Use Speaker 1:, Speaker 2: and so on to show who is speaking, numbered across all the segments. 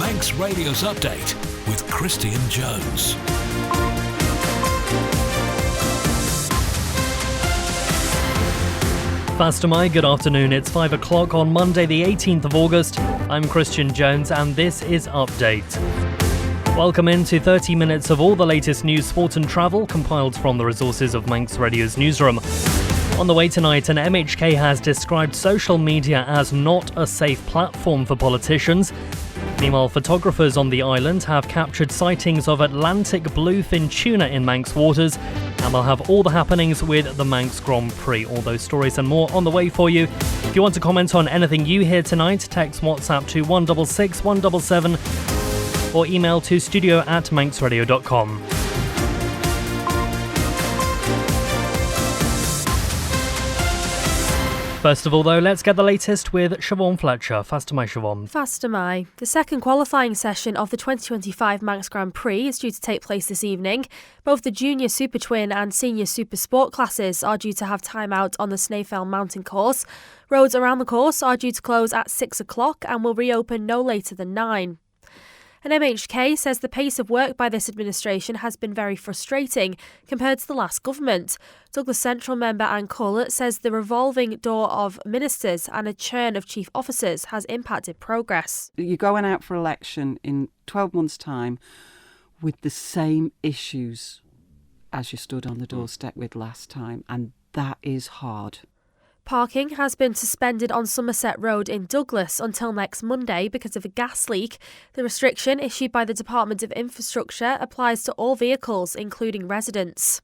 Speaker 1: Manx Radio's Update with Christian Jones.
Speaker 2: Fastamai, good afternoon. It's 5 o'clock on Monday the 18th of August. I'm Christian Jones and this is Update. Welcome into 30 minutes of all the latest news, sport and travel compiled from the resources of Manx Radio's newsroom. On the way tonight, an MHK has described social media as not a safe platform for politicians. Meanwhile, photographers on the island have captured sightings of Atlantic Bluefin Tuna in Manx waters, and we'll have all the happenings with the Manx Grand Prix. All those stories and more on the way for you. If you want to comment on anything you hear tonight, text WhatsApp to 166 177 or email to studio@manxradio.com. First of all, though, let's get the latest with Siobhan Fletcher. Fastamai, Siobhan.
Speaker 3: Fastamai. The second qualifying session of the 2025 Manx Grand Prix is due to take place this evening. Both the Junior Super Twin and Senior Super Sport classes are due to have time out on the Snaefell Mountain course. Roads around the course are due to close at 6 o'clock and will reopen no later than 9. An MHK says the pace of work by this administration has been very frustrating compared to the last government. Douglas Central member Anne Cull says the revolving door of ministers and a churn of chief officers has impacted progress.
Speaker 4: You're going out for election in 12 months' time with the same issues as you stood on the doorstep with last time, and that is hard.
Speaker 3: Parking has been suspended on Somerset Road in Douglas until next Monday because of a gas leak. The restriction issued by the Department of Infrastructure applies to all vehicles, including residents.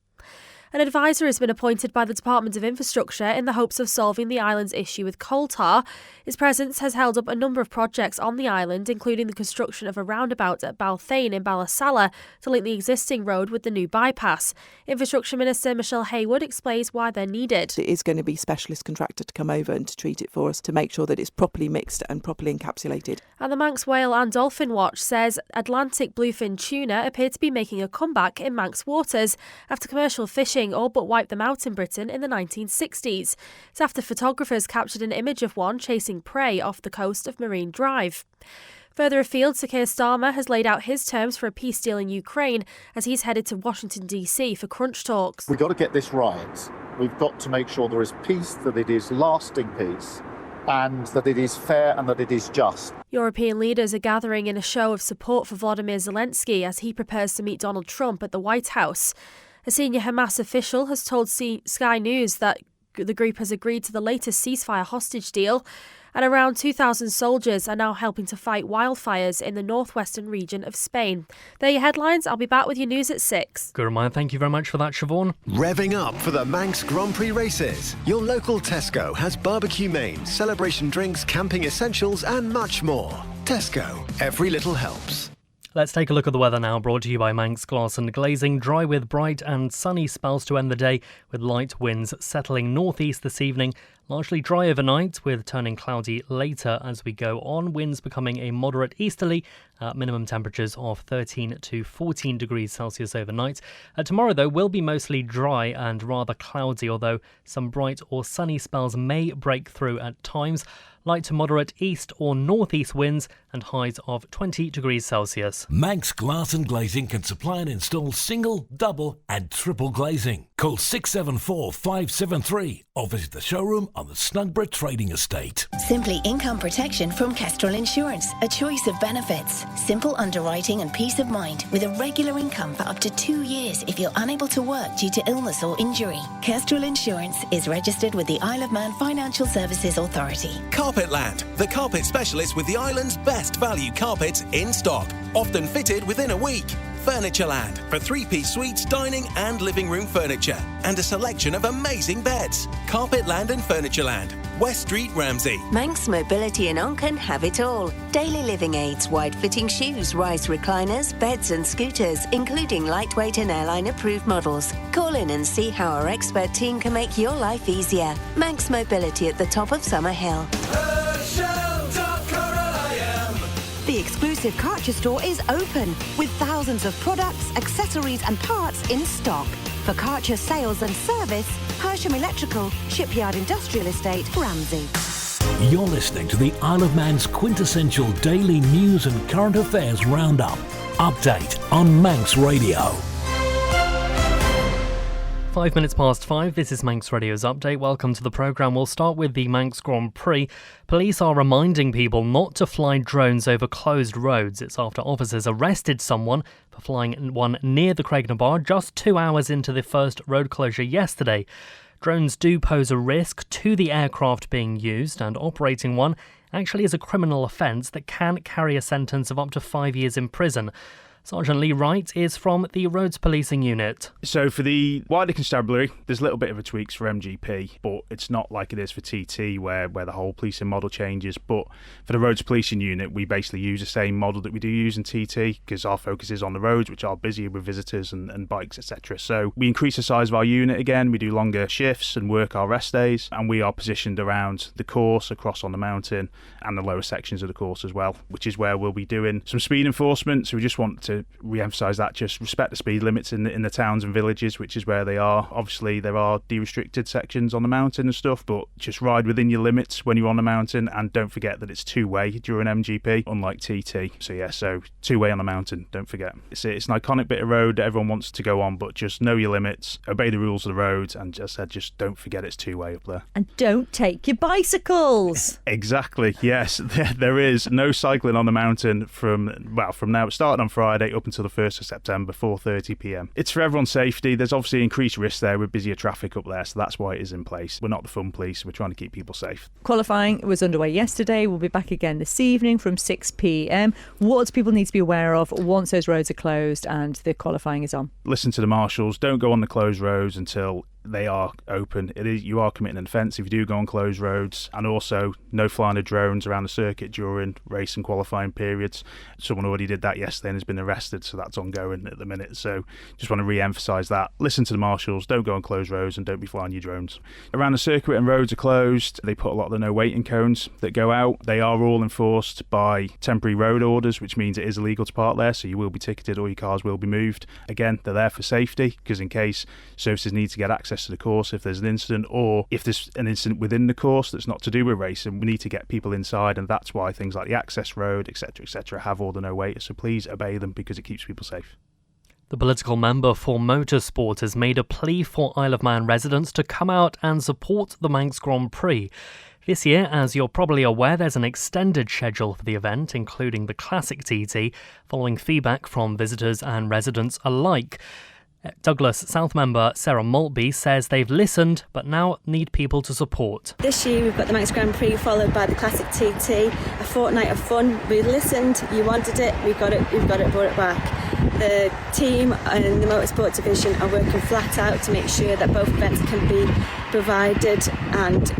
Speaker 3: An advisor has been appointed by the Department of Infrastructure in the hopes of solving the island's issue with coal tar. His presence has held up a number of projects on the island, including the construction of a roundabout at Balthane in Ballasalla to link the existing road with the new bypass. Infrastructure Minister Michelle Haywood explains why they're needed.
Speaker 5: It is going to be a specialist contractor to come over and to treat it for us to make sure that it's properly mixed and properly encapsulated.
Speaker 3: And the Manx Whale and Dolphin Watch says Atlantic Bluefin Tuna appear to be making a comeback in Manx waters after commercial fishing all but wiped them out in Britain in the 1960s. It's after photographers captured an image of one chasing prey off the coast of Marine Drive. Further afield, Sir Keir Starmer has laid out his terms for a peace deal in Ukraine as he's headed to Washington DC for crunch talks.
Speaker 6: We've got to get this right. We've got to make sure there is peace, that it is lasting peace, and that it is fair and that it is just.
Speaker 3: European leaders are gathering in a show of support for Volodymyr Zelensky as he prepares to meet Donald Trump at the White House. A senior Hamas official has told Sky News that the group has agreed to the latest ceasefire hostage deal, and around 2,000 soldiers are now helping to fight wildfires in the northwestern region of Spain. They're your headlines. I'll be back with your news at 6.
Speaker 2: Good reminder. Thank you very much for that, Siobhan.
Speaker 7: Revving up for the Manx Grand Prix races. Your local Tesco has barbecue mains, celebration drinks, camping essentials and much more. Tesco. Every little helps.
Speaker 2: Let's take a look at the weather now, brought to you by Manx Glass and Glazing. Dry with bright and sunny spells to end the day, with light winds settling northeast this evening. Largely dry overnight, with turning cloudy later as we go on. Winds becoming a moderate easterly, minimum temperatures of 13 to 14 degrees Celsius overnight. Tomorrow, though, will be mostly dry and rather cloudy, although some bright or sunny spells may break through at times. Light to moderate east or northeast winds and highs of 20 degrees Celsius.
Speaker 1: Manx Glass and Glazing can supply and install single, double and triple glazing. Call 674 573 or visit the showroom on the Snugborough Trading Estate.
Speaker 8: Simply income protection from Kestrel Insurance. A choice of benefits. Simple underwriting and peace of mind with a regular income for up to 2 years if you're unable to work due to illness or injury. Kestrel Insurance is registered with the Isle of Man Financial Services Authority.
Speaker 9: Carpetland, the carpet specialist with the island's best value carpets in stock, often fitted within a week. Furnitureland, for 3-piece suites, dining and living room furniture, and a selection of amazing beds. Carpetland and Furnitureland, West Street, Ramsey.
Speaker 10: Manx Mobility and Onken have it all. Daily living aids, wide-fitting shoes, rise recliners, beds and scooters, including lightweight and airline-approved models. Call in and see how our expert team can make your life easier. Manx Mobility at the top of Summer Hill.
Speaker 11: The exclusive Karcher store is open with thousands of products, accessories and parts in stock. For Karcher sales and service, Hersham Electrical, Shipyard Industrial Estate, Ramsey.
Speaker 1: You're listening to the Isle of Man's quintessential daily news and current affairs roundup. Update on Manx Radio.
Speaker 2: 5 minutes past 5, this is Manx Radio's Update. Welcome to the programme. We'll start with the Manx Grand Prix. Police are reminding people not to fly drones over closed roads. It's after officers arrested someone for flying one near the Craignabar just 2 hours into the first road closure yesterday. Drones do pose a risk to the aircraft being used, and operating one actually is a criminal offence that can carry a sentence of up to 5 years in prison. Sergeant Lee Wright is from the Roads Policing Unit.
Speaker 12: So for the wider constabulary, there's a little bit of a tweaks for MGP, but it's not like it is for TT where the whole policing model changes. But for the Roads Policing Unit, we basically use the same model that we do use in TT because our focus is on the roads, which are busier with visitors and bikes, etc. So we increase the size of our unit again, we do longer shifts and work our rest days, and we are positioned around the course, across on the mountain, and the lower sections of the course as well, which is where we'll be doing some speed enforcement. So we just want to re-emphasise that, just respect the speed limits in the towns and villages, which is where they are. Obviously there are de-restricted sections on the mountain and stuff, but just ride within your limits when you're on the mountain, and don't forget that it's two-way during MGP, unlike TT. So two-way on the mountain, don't forget. It's an iconic bit of road that everyone wants to go on, but just know your limits, obey the rules of the road, and just don't forget it's two-way up there.
Speaker 13: And don't take your bicycles.
Speaker 12: Exactly, yes. There is no cycling on the mountain from now, starting on Friday up until the 1st of September, 4:30 p.m. It's for everyone's safety. There's obviously increased risk there with busier traffic up there, so that's why it is in place. We're not the fun police, we're trying to keep people safe.
Speaker 13: Qualifying was underway yesterday. We'll be back again this evening from 6 p.m. What do people need to be aware of once those roads are closed and the qualifying is on?
Speaker 12: Listen to the marshals. Don't go on the closed roads until they are open. You are committing an offence if you do go on closed roads, and also no flying of drones around the circuit during race and qualifying periods. Someone already did that yesterday and has been arrested, so that's ongoing at the minute. So just want to re-emphasise that. Listen to the marshals, don't go on closed roads, and don't be flying your drones. Around the circuit and roads are closed, they put a lot of the no waiting cones that go out. They are all enforced by temporary road orders, which means it is illegal to park there, so you will be ticketed or your cars will be moved. Again, they're there for safety, because in case services need to get access to the course if there's an incident, or if there's an incident within the course that's not to do with racing, we need to get people inside, and that's why things like the access road, etc., have all the no waiters. So please obey them, because it keeps people safe.
Speaker 2: The political member for Motorsport has made a plea for Isle of Man residents to come out and support the Manx Grand Prix. This year, as you're probably aware, there's an extended schedule for the event, including the Classic TT, following feedback from visitors and residents alike. Douglas South member Sarah Maltby says they've listened but now need people to support.
Speaker 14: This year we've got the Manx Grand Prix followed by the Classic TT, a fortnight of fun. We listened, you wanted it, we've got it, brought it back. The team and the Motorsport division are working flat out to make sure that both events can be provided and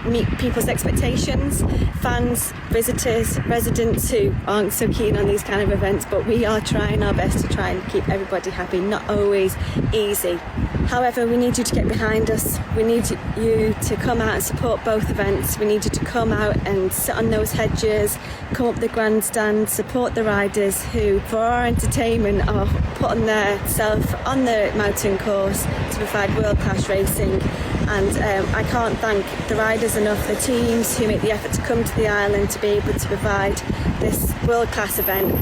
Speaker 14: meet people's expectations. Fans, visitors, residents who aren't so keen on these kind of events, but we are trying our best to try and keep everybody happy. Not always easy. However, we need you to get behind us. We need you to come out and support both events. We need you to come out and sit on those hedges, come up the grandstand, support the riders who, for our entertainment, are putting their self on the mountain course to provide world-class racing. And I can't thank the riders enough, the teams who make the effort to come to the island to be able to provide this world-class event,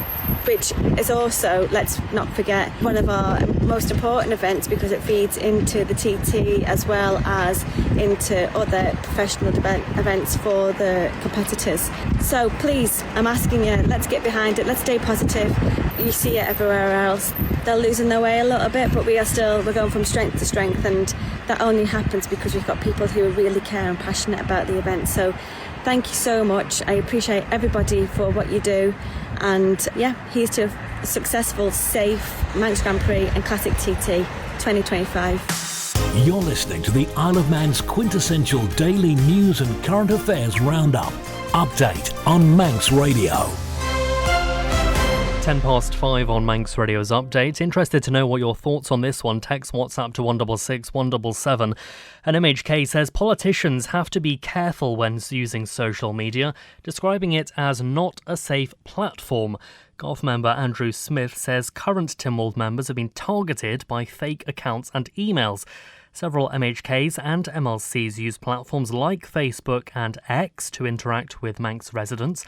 Speaker 14: which is also, let's not forget, one of our most important events because it feeds into the TT as well as into other professional events for the competitors. So please, I'm asking you, let's get behind it, let's stay positive. You see it everywhere else. They're losing their way a little bit, but we're going from strength to strength, and that only happens because we've got people who really care and passionate about the event. So thank you so much. I appreciate everybody for what you do. And yeah, here's to a successful, safe Manx Grand Prix and Classic TT 2025.
Speaker 1: You're listening to the Isle of Man's quintessential daily news and current affairs roundup. Update on Manx Radio.
Speaker 2: 5:10 on Manx Radio's Update. Interested to know what your thoughts on this one? Text WhatsApp to 166 177. An MHK says politicians have to be careful when using social media, describing it as not a safe platform. Golf member Andrew Smith says current Tynwald members have been targeted by fake accounts and emails. Several MHKs and MLCs use platforms like Facebook and X to interact with Manx residents.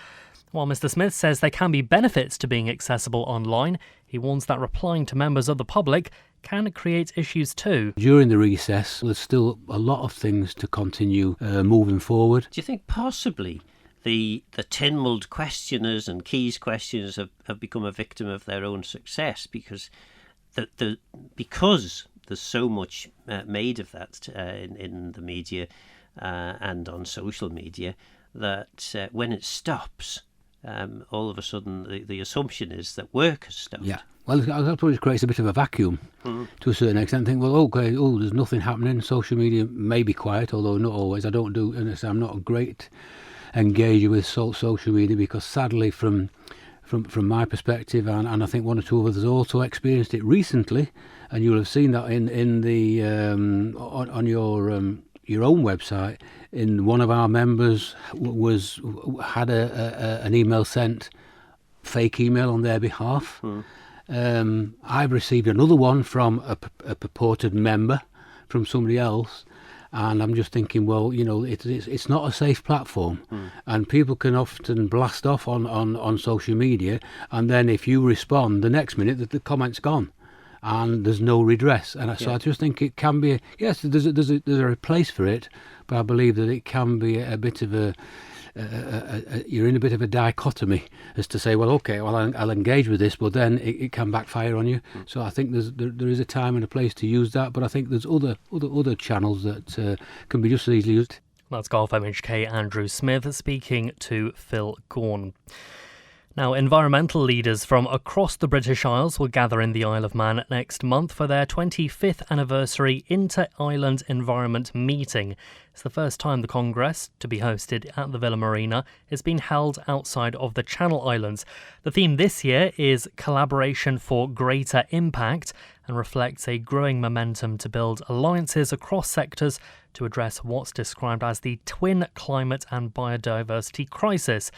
Speaker 2: While Mr Smith says there can be benefits to being accessible online, he warns that replying to members of the public can create issues too.
Speaker 15: During the recess, there's still a lot of things to continue moving forward.
Speaker 16: Do you think possibly the tin-mulled questioners and keys questioners have become a victim of their own success because there's so much made of that in the media and on social media that when it stops, all of a sudden the assumption is that work has stopped.
Speaker 15: Yeah. Well, that probably creates a bit of a vacuum to a certain extent. Think, well, okay, there's nothing happening. Social media may be quiet, although not always. I'm not a great engager with social media because, sadly, from my perspective, and I think one or two others also experienced it recently, and you'll have seen that in the on your own website. In one of our members had an email sent, fake email on their behalf. I've received another one from a purported member from somebody else, and I'm just thinking, well, it's not a safe platform, and people can often blast off on social media, and then if you respond the next minute, the comment's gone, and there's no redress. And so I just think it can be there's a place for it, but I believe that it can be a bit of you're in a bit of a dichotomy as to say, well, okay, I'll engage with this, but then it can backfire on you. So I think there is a time and a place to use that, but I think there's other channels that can be just as easily used.
Speaker 2: That's Golf MHK Andrew Smith speaking to Phil Gorn. Now, environmental leaders from across the British Isles will gather in the Isle of Man next month for their 25th anniversary Inter-Island Environment Meeting. It's the first time the Congress, to be hosted at the Villa Marina, is being held outside of the Channel Islands. The theme this year is Collaboration for Greater Impact and reflects a growing momentum to build alliances across sectors to address what's described as the twin climate and biodiversity crisis.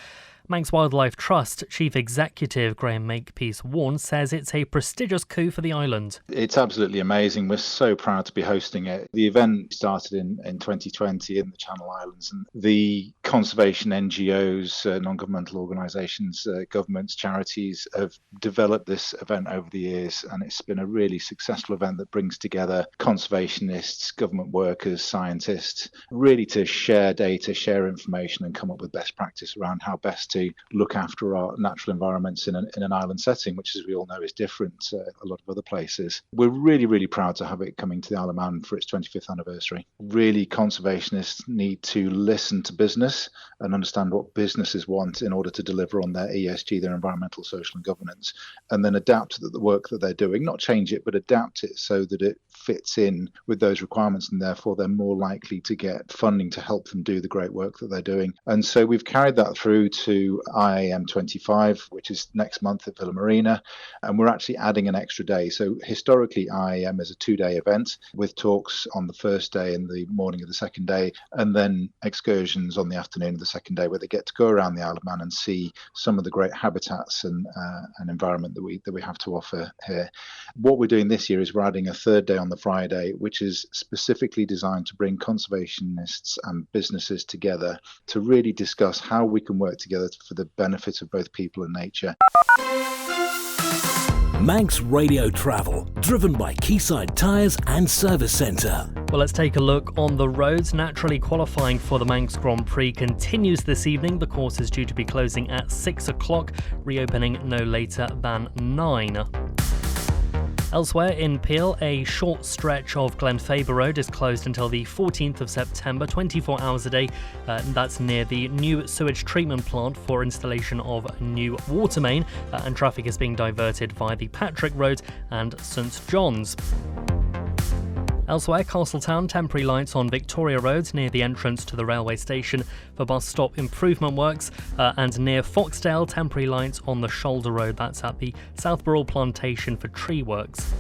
Speaker 2: Manx Wildlife Trust Chief Executive Graham Makepeace-Warne says it's a prestigious coup for the island.
Speaker 17: It's absolutely amazing. We're so proud to be hosting it. The event started in 2020 in the Channel Islands, and the conservation NGOs, non-governmental organisations, governments, charities have developed this event over the years, and it's been a really successful event that brings together conservationists, government workers, scientists, really to share data, share information and come up with best practice around how best to look after our natural environments in an island setting, which, as we all know, is different to a lot of other places. We're really, really proud to have it coming to the Isle of Man for its 25th anniversary. Really, conservationists need to listen to business and understand what businesses want in order to deliver on their ESG, their environmental, social and governance, and then adapt the work that they're doing, not change it, but adapt it so that it fits in with those requirements, and therefore they're more likely to get funding to help them do the great work that they're doing. And so we've carried that through to IAM 25, which is next month at Villa Marina, and we're actually adding an extra day. So historically, IAM is a 2-day event with talks on the first day and the morning of the second day, and then excursions on the afternoon of the second day, where they get to go around the Isle of Man and see some of the great habitats and environment that we have to offer here. What we're doing this year is we're adding a third day on the Friday, which is specifically designed to bring conservationists and businesses together to really discuss how we can work together for the benefit of both people and nature.
Speaker 1: Manx Radio Travel, driven by Quayside Tyres and Service Centre.
Speaker 2: Well, let's take a look on the roads. Naturally, qualifying for the Manx Grand Prix continues this evening. The course is due to be closing at 6 o'clock, reopening no later than 9. Elsewhere in Peel, a short stretch of Glenfaber Road is closed until the 14th of September, 24 hours a day. That's near the new sewage treatment plant for installation of a new water main, and traffic is being diverted via the Patrick Road and St John's. Elsewhere, Castletown, temporary lights on Victoria Road near the entrance to the railway station for bus stop improvement works, and near Foxdale, temporary lights on the Shoulder Road, that's at the Southborough Plantation for tree works.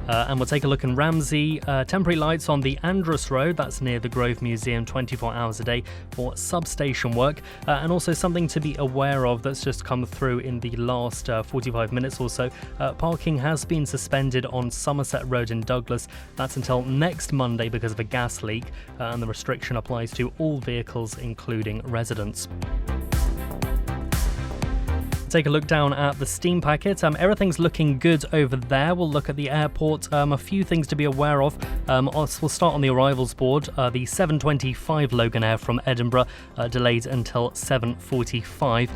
Speaker 2: And we'll take a look in Ramsey. Temporary lights on the Andrus Road, that's near the Grove Museum, 24 hours a day for substation work. And also something to be aware of that's just come through in the last 45 minutes or so. Parking has been suspended on Somerset Road in Douglas. That's until next Monday because of a gas leak. And the restriction applies to all vehicles, including residents. Take a look down at the steam packet. Everything's looking good over there. We'll look at the airport. A few things to be aware of. We'll start on the arrivals board. The 7:25 Loganair from Edinburgh delayed until 7:45.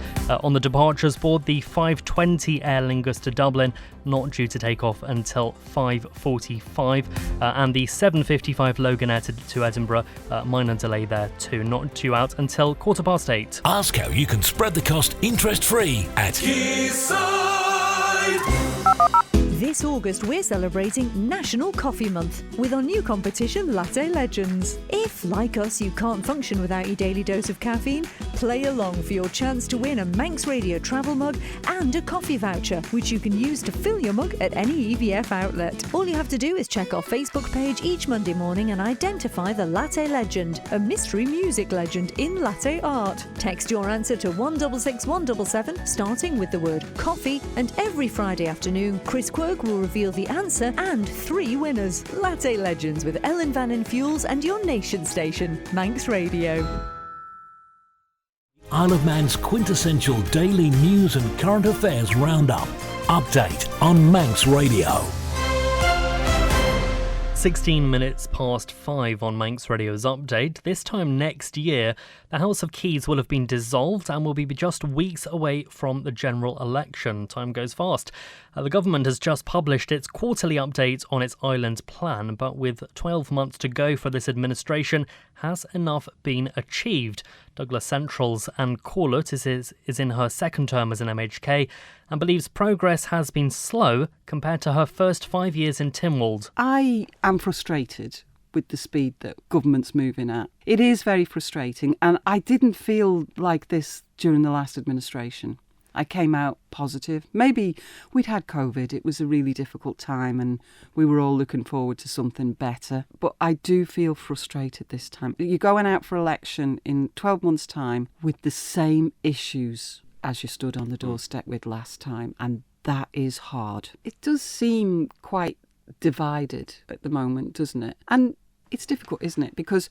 Speaker 2: On the departures board, the 5:20 Aer Lingus to Dublin not due to take off until 5:45, and the 7:55 Loganair to Edinburgh, minor delay there too, not due out until 8:15.
Speaker 1: Ask how you can spread the cost interest-free at
Speaker 18: Quayside.
Speaker 11: This August, we're celebrating National Coffee Month with our new competition, Latte Legends. If, like us, you can't function without your daily dose of caffeine, play along for your chance to win a Manx Radio travel mug and a coffee voucher, which you can use to fill your mug at any EVF outlet. All you have to do is check our Facebook page each Monday morning and identify the Latte Legend, a mystery music legend in latte art. Text your answer to 166177, starting with the word coffee, and every Friday afternoon, Chris Quirk will reveal the answer and 3 winners. Latte Legends with Ellen Vannin Fuels and your nation station, Manx Radio.
Speaker 1: Isle of Man's quintessential daily news and current affairs roundup. Update on Manx Radio.
Speaker 2: 16 minutes past 5 on Manx Radio's Update. This time next year, the House of Keys will have been dissolved and will be just weeks away from the general election. Time goes fast. The government has just published its quarterly update on its island plan, but with 12 months to go for this administration, has enough been achieved? Douglas Central's Anne Corlett is in her second term as an MHK and believes progress has been slow compared to her first 5 years in Tynwald.
Speaker 4: I am frustrated with the speed that government's moving at. It is very frustrating, and I didn't feel like this during the last administration. I came out positive. Maybe we'd had COVID, it was a really difficult time and we were all looking forward to something better. But I do feel frustrated this time. You're going out for election in 12 months' time with the same issues as you stood on the doorstep with last time, and that is hard. It does seem quite divided at the moment, doesn't it? And it's difficult, isn't it? Because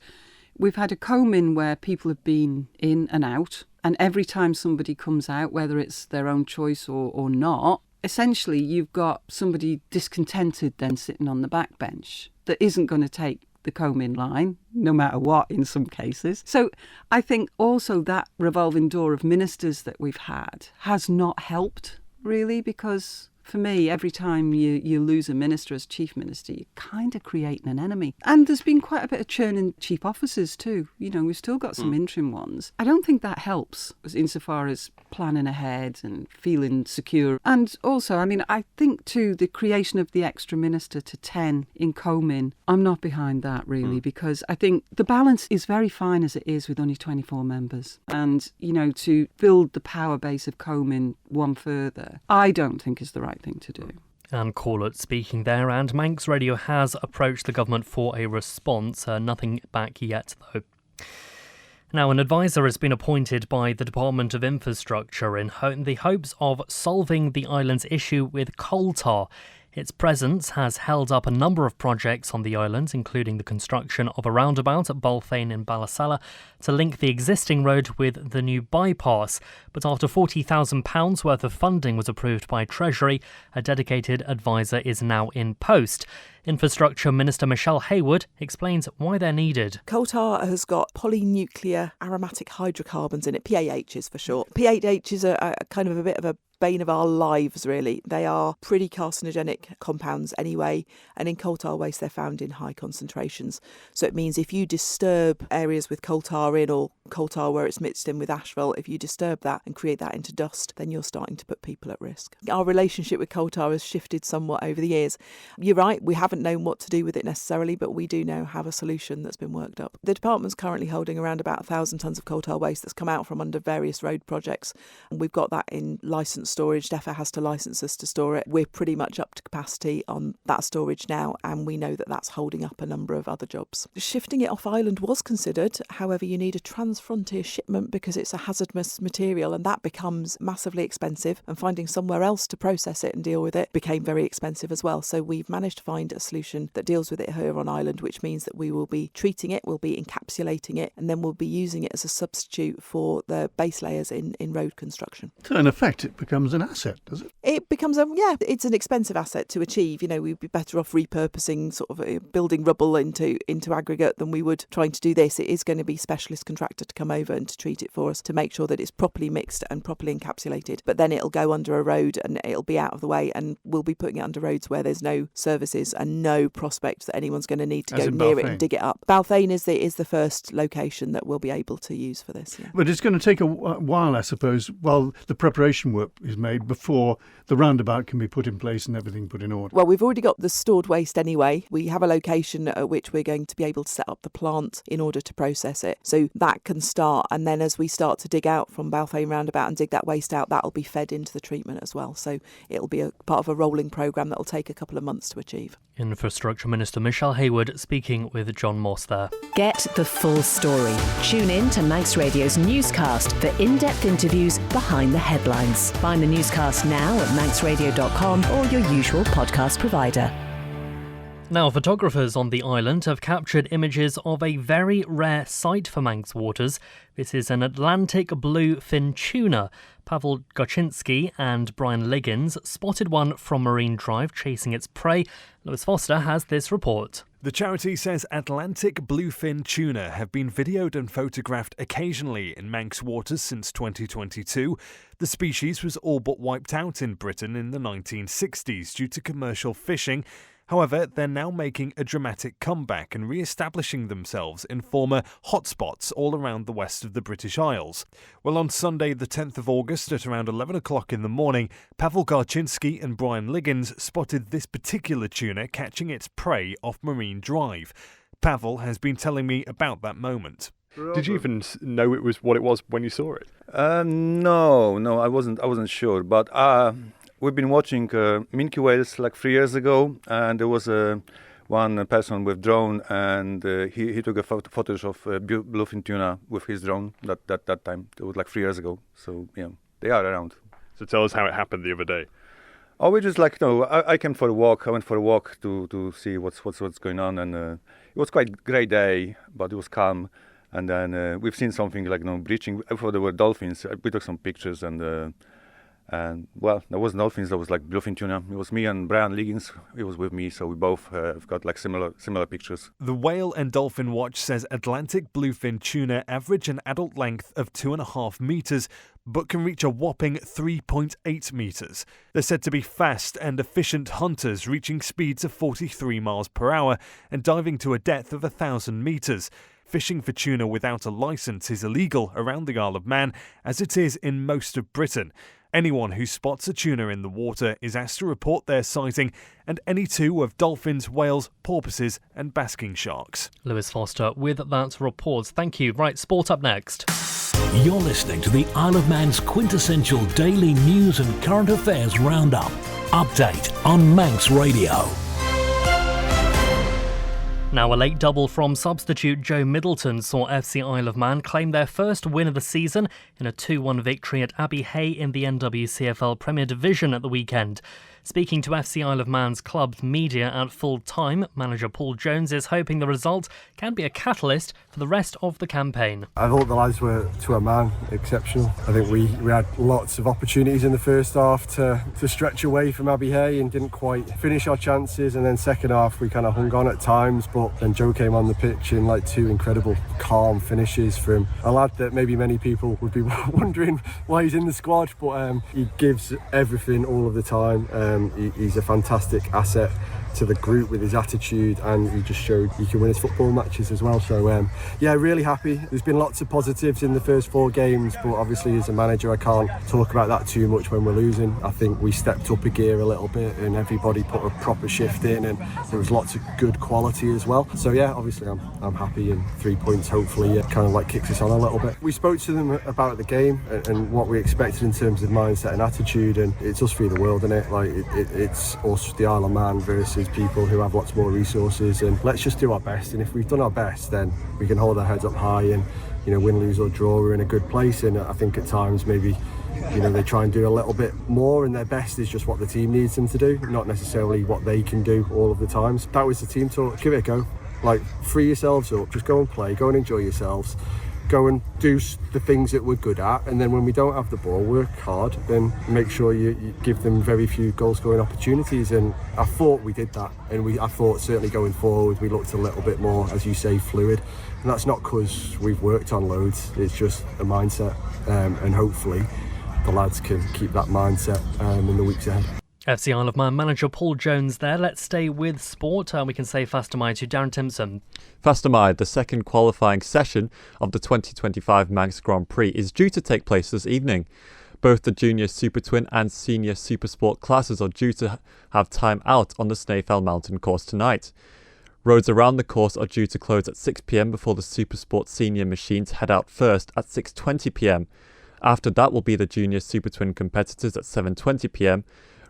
Speaker 4: we've had a comb-in where people have been in and out, and every time somebody comes out, whether it's their own choice or not, essentially you've got somebody discontented then sitting on the backbench that isn't going to take the comb-in line, no matter what in some cases. So I think also that revolving door of ministers that we've had has not helped, really, because for me, every time you lose a minister as chief minister, you're kind of creating an enemy. And there's been quite a bit of churn in chief officers too. You know, we've still got some interim ones. I don't think that helps insofar as planning ahead and feeling secure. And also, I mean, I think too, the creation of the extra minister to 10 in Comyn, I'm not behind that really, because I think the balance is very fine as it is with only 24 members. And, you know, to build the power base of Comyn one further, I don't think is the right thing to do.
Speaker 2: Anne Corlett speaking there, and Manx Radio has approached the government for a response. Nothing back yet, though. Now, an advisor has been appointed by the Department of Infrastructure in the hopes of solving the island's issue with coal tar. Its presence has held up a number of projects on the island, including the construction of a roundabout at Bulfane in Ballasalla to link the existing road with the new bypass. But after £40,000 worth of funding was approved by Treasury, a dedicated advisor is now in post. Infrastructure Minister Michelle Hayward explains why they're needed.
Speaker 5: Coal tar has got polynuclear aromatic hydrocarbons in it, PAHs for short. PAHs are kind of a bit of a bane of our lives, really. They are pretty carcinogenic compounds anyway, and in coal tar waste they're found in high concentrations. So it means if you disturb areas with coal tar in, or coal tar where it's mixed in with asphalt, if you disturb that and create that into dust, then you're starting to put people at risk. Our relationship with coal tar has shifted somewhat over the years. You're right, we haven't known what to do with it necessarily, but we do now have a solution that's been worked up. The department's currently holding around about 1,000 tonnes of coal tar waste that's come out from under various road projects, and we've got that in licence storage. DEFRA has to licence us to store it. We're pretty much up to capacity on that storage now, and we know that that's holding up a number of other jobs. Shifting it off island was considered. However, you need a trans-frontier shipment because it's a hazardous material, and that becomes massively expensive, and finding somewhere else to process it and deal with it became very expensive as well. So we've managed to find a solution that deals with it here on island, which means that we will be treating it, we'll be encapsulating it, and then we'll be using it as a substitute for the base layers in road construction.
Speaker 18: So in effect, it becomes an asset, does it?
Speaker 5: It becomes it's an expensive asset to achieve. We'd be better off repurposing, sort of building rubble into aggregate than we would trying to do this. It is going to be specialist contractor to come over and to treat it for us to make sure that it's properly mixed and properly encapsulated. But then it'll go under a road and it'll be out of the way, and we'll be putting it under roads where there's no services and no prospect that anyone's going to need to go near it and dig it up. Balthain is the first location that we'll be able to use for this. Yeah.
Speaker 18: But it's going to take a while, I suppose, while the preparation work is made before the roundabout can be put in place and everything put in order.
Speaker 5: Well, we've already got the stored waste anyway. We have a location at which we're going to be able to set up the plant in order to process it. So that can start, and then as we start to dig out from Balthain roundabout and dig that waste out, that'll be fed into the treatment as well. So it'll be a part of a rolling programme that'll take a couple of months to achieve.
Speaker 2: Infrastructure Minister Michelle Hayward speaking with John Moss there.
Speaker 19: Get the full story. Tune in to Manx Radio's newscast for in-depth interviews behind the headlines. Find the newscast now at manxradio.com or your usual podcast provider.
Speaker 2: Now, photographers on the island have captured images of a very rare sight for Manx waters. This is an Atlantic Bluefin Tuna. Pavel Goczynski and Brian Liggins spotted one from Marine Drive chasing its prey. Lewis Foster has this report.
Speaker 20: The charity says Atlantic Bluefin Tuna have been videoed and photographed occasionally in Manx waters since 2022. The species was all but wiped out in Britain in the 1960s due to commercial fishing. However, they're now making a dramatic comeback and re-establishing themselves in former hotspots all around the west of the British Isles. Well, on Sunday, the 10th of August, at around 11 o'clock in the morning, Pavel Goczynski and Brian Liggins spotted this particular tuna catching its prey off Marine Drive. Pavel has been telling me about that moment.
Speaker 21: Did you even know it was what it was when you saw it?
Speaker 22: No, I wasn't sure, but we've been watching minke whales like 3 years ago, and there was one person with drone, and he took a footage of bluefin tuna with his drone that time. It was like 3 years ago, so yeah, they are around.
Speaker 21: So tell us how it happened the other day.
Speaker 22: Oh, we just I came for a walk. I went for a walk to see what's going on, and it was quite a great day, but it was calm. And then we've seen something like breaching. I thought there were dolphins. We took some pictures, and well, there was dolphins. There was like bluefin tuna. It was me and Brian Liggins. He was with me, so we both have got like similar pictures.
Speaker 20: The Whale and Dolphin Watch says Atlantic bluefin tuna average an adult length of 2.5 metres, but can reach a whopping 3.8 metres. They're said to be fast and efficient hunters, reaching speeds of 43 miles per hour and diving to a depth of 1,000 metres. Fishing for tuna without a licence is illegal around the Isle of Man, as it is in most of Britain. Anyone who spots a tuna in the water is asked to report their sighting, and any two of dolphins, whales, porpoises and basking sharks.
Speaker 2: Lewis Foster with that report. Thank you. Right, sport up next.
Speaker 1: You're listening to the Isle of Man's quintessential daily news and current affairs roundup. Update on Manx Radio.
Speaker 2: Now, a late double from substitute Joe Middleton saw FC Isle of Man claim their first win of the season in a 2-1 victory at Abbey Hay in the NWCFL Premier Division at the weekend. Speaking to FC Isle of Man's club media at full time, manager Paul Jones is hoping the result can be a catalyst for the rest of the campaign.
Speaker 23: I thought the lads were, to a man, exceptional. I think we had lots of opportunities in the first half to stretch away from Abbey Hay and didn't quite finish our chances, and then second half we kind of hung on at times, but then Joe came on the pitch in like two incredible calm finishes from a lad that maybe many people would be wondering why he's in the squad, but he gives everything all of the time. He's a fantastic asset to the group with his attitude, and he just showed he can win his football matches as well. So yeah, really happy. There's been lots of positives in the first 4 games, but obviously as a manager I can't talk about that too much when we're losing. I think we stepped up a gear a little bit and everybody put a proper shift in, and there was lots of good quality as well. So yeah, obviously I'm happy, and 3 points hopefully kind of like kicks us on a little bit. We spoke to them about the game and what we expected in terms of mindset and attitude, and it's us v the world, isn't it? Like it's us, the Isle of Man, versus people who have lots more resources, and let's just do our best. And if we've done our best, then we can hold our heads up high and, you know, win, lose or draw, we're in a good place. And I think at times maybe, you know, they try and do a little bit more, and their best is just what the team needs them to do, not necessarily what they can do all of the times. That was the team talk. Give it a go. Like, free yourselves up, just go and play, go and enjoy yourselves, go and do the things that we're good at, and then when we don't have the ball, work hard and make sure you give them very few goal scoring opportunities. And I thought we did that, and I thought certainly going forward we looked a little bit more, as you say, fluid. And that's not because we've worked on loads, it's just a mindset, and hopefully the lads can keep that mindset in the weeks ahead.
Speaker 2: FC Isle of Man manager Paul Jones there. Let's stay with sport. We can say Fastamai to Darren Timpson.
Speaker 3: Fastamai, the second qualifying session of the 2025 Manx Grand Prix, is due to take place this evening. Both the Junior Super Twin and Senior Super Sport classes are due to have time out on the Snaefell Mountain course tonight. Roads around the course are due to close at 6 p.m. before the Super Sport Senior machines head out first at 6:20 p.m. After that will be the Junior Super Twin competitors at 7:20 p.m.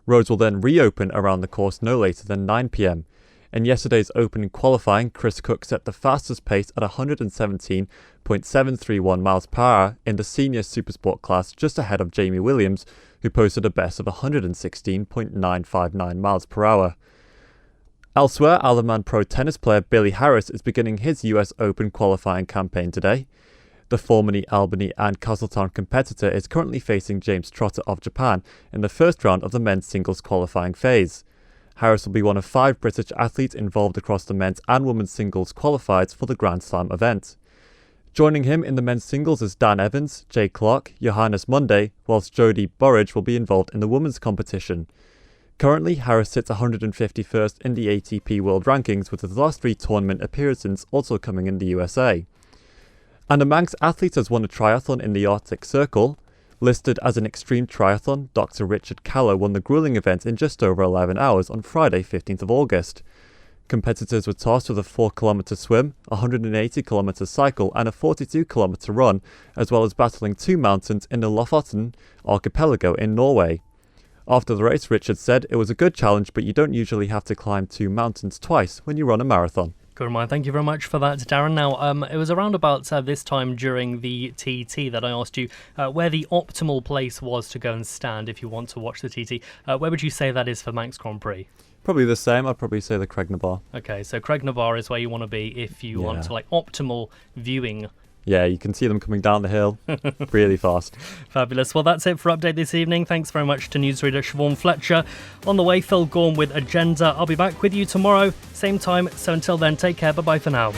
Speaker 3: Roads will then reopen around the course no later than 9 p.m. In yesterday's opening qualifying, Chris Cook set the fastest pace at 117.731 miles per hour in the Senior Supersport class, just ahead of Jamie Williams, who posted a best of 116.959 miles per hour. Elsewhere, Isle of Man pro tennis player Billy Harris is beginning his US Open qualifying campaign today. The formerly Albany and Castletown competitor is currently facing James Trotter of Japan in the first round of the men's singles qualifying phase. Harris will be one of 5 British athletes involved across the men's and women's singles qualifieds for the Grand Slam event. Joining him in the men's singles is Dan Evans, Jay Clark, Johannes Monday, whilst Jodie Burridge will be involved in the women's competition. Currently, Harris sits 151st in the ATP World Rankings, with his last 3 tournament appearances also coming in the USA. And a Manx athlete has won a triathlon in the Arctic Circle. Listed as an extreme triathlon, Dr. Richard Callow won the gruelling event in just over 11 hours on Friday, 15th of August. Competitors were tasked with a 4-kilometre swim, a 180-kilometre cycle and a 42-kilometre run, as well as battling 2 mountains in the Lofoten archipelago in Norway. After the race, Richard said, "It was a good challenge, but you don't usually have to climb 2 mountains twice when you run a marathon."
Speaker 2: Good reminder. Thank you very much for that, Darren. Now, it was around about this time during the TT that I asked you where the optimal place was to go and stand if you want to watch the TT. Where would you say that is for Manx Grand Prix?
Speaker 3: Probably the same. I'd probably say the Craignabar.
Speaker 2: Okay, so Craignabar is where you want to be if you want to optimal viewing.
Speaker 3: Yeah, you can see them coming down the hill really fast.
Speaker 2: Fabulous. Well, that's it for Update this evening. Thanks very much to newsreader Siobhan Fletcher. On the way, Phil Gorm with Agenda. I'll be back with you tomorrow, same time. So until then, take care. Bye-bye for now.